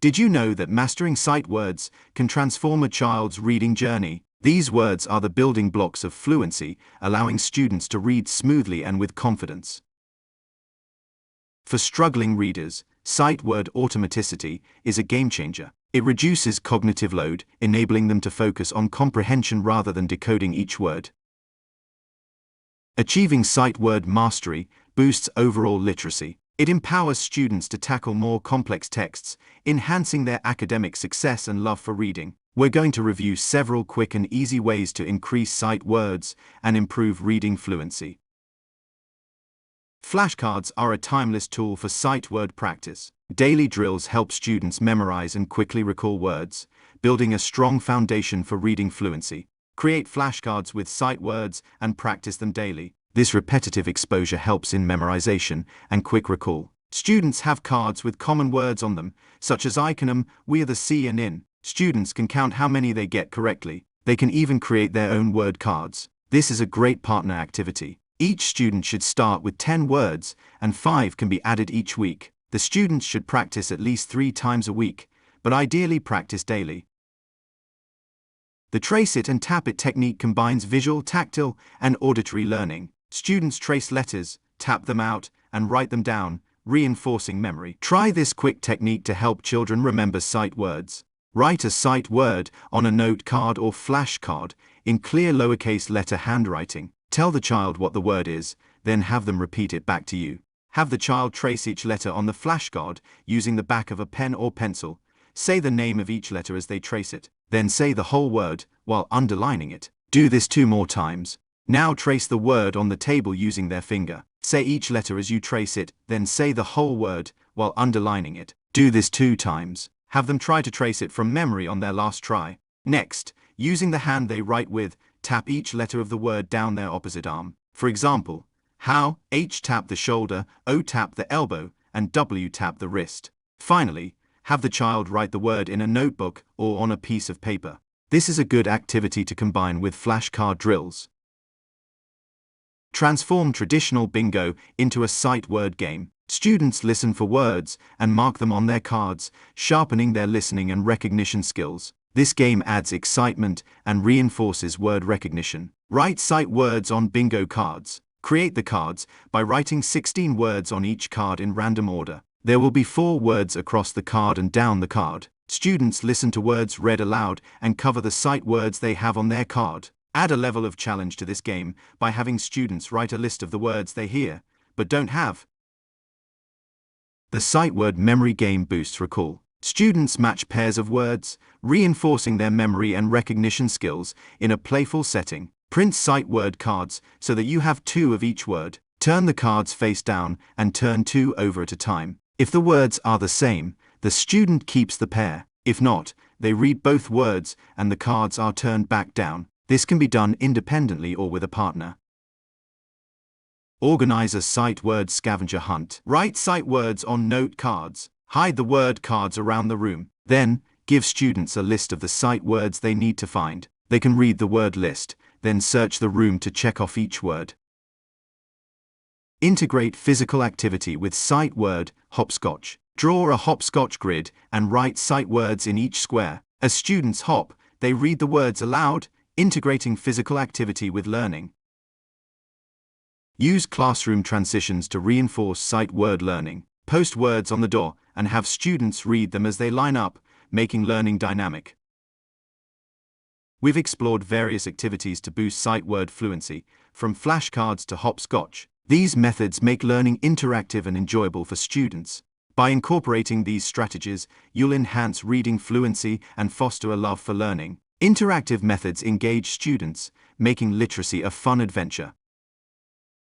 Did you know that mastering sight words can transform a child's reading journey? These words are the building blocks of fluency, allowing students to read smoothly and with confidence. For struggling readers, sight word automaticity is a game changer. It reduces cognitive load, enabling them to focus on comprehension rather than decoding each word. Achieving sight word mastery boosts overall literacy. It empowers students to tackle more complex texts, enhancing their academic success and love for reading. We're going to review several quick and easy ways to increase sight words and improve reading fluency. Flashcards are a timeless tool for sight word practice. Daily drills help students memorize and quickly recall words, building a strong foundation for reading fluency. Create flashcards with sight words and practice them daily. This repetitive exposure helps in memorization and quick recall. Students have cards with common words on them, such as I can, we are the sea and in. Students can count how many they get correctly. They can even create their own word cards. This is a great partner activity. Each student should start with 10 words, and 5 can be added each week. The students should practice at least 3 times a week, but ideally practice daily. The trace it and tap it technique combines visual, tactile, and auditory learning. Students trace letters, tap them out, and write them down, reinforcing memory. Try this quick technique to help children remember sight words. Write a sight word on a note card or flashcard in clear lowercase letter handwriting. Tell the child what the word is, then have them repeat it back to you. Have the child trace each letter on the flashcard using the back of a pen or pencil. Say the name of each letter as they trace it. Then say the whole word while underlining it. Do this 2 more times. Now trace the word on the table using their finger. Say each letter as you trace it, then say the whole word while underlining it. Do this 2 times. Have them try to trace it from memory on their last try. Next, using the hand they write with, tap each letter of the word down their opposite arm. For example, how, H tap the shoulder, O tap the elbow, and W tap the wrist. Finally, have the child write the word in a notebook or on a piece of paper. This is a good activity to combine with flashcard drills. Transform traditional bingo into a sight word game. Students listen for words and mark them on their cards, sharpening their listening and recognition skills. This game adds excitement and reinforces word recognition. Write sight words on bingo cards. Create the cards by writing 16 words on each card in random order. There will be 4 words across the card and down the card. Students listen to words read aloud and cover the sight words they have on their card. Add a level of challenge to this game by having students write a list of the words they hear, but don't have. The sight word memory game boosts recall. Students match pairs of words, reinforcing their memory and recognition skills in a playful setting. Print sight word cards so that you have 2 of each word. Turn the cards face down and turn 2 over at a time. If the words are the same, the student keeps the pair. If not, they read both words and the cards are turned back down. This can be done independently or with a partner. Organize a sight word scavenger hunt. Write sight words on note cards. Hide the word cards around the room. Then, give students a list of the sight words they need to find. They can read the word list, then search the room to check off each word. Integrate physical activity with sight word hopscotch. Draw a hopscotch grid and write sight words in each square. As students hop, they read the words aloud, integrating physical activity with learning. Use classroom transitions to reinforce sight word learning. Post words on the door and have students read them as they line up, making learning dynamic. We've explored various activities to boost sight word fluency, from flashcards to hopscotch. These methods make learning interactive and enjoyable for students. By incorporating these strategies, you'll enhance reading fluency and foster a love for learning. Interactive methods engage students, making literacy a fun adventure.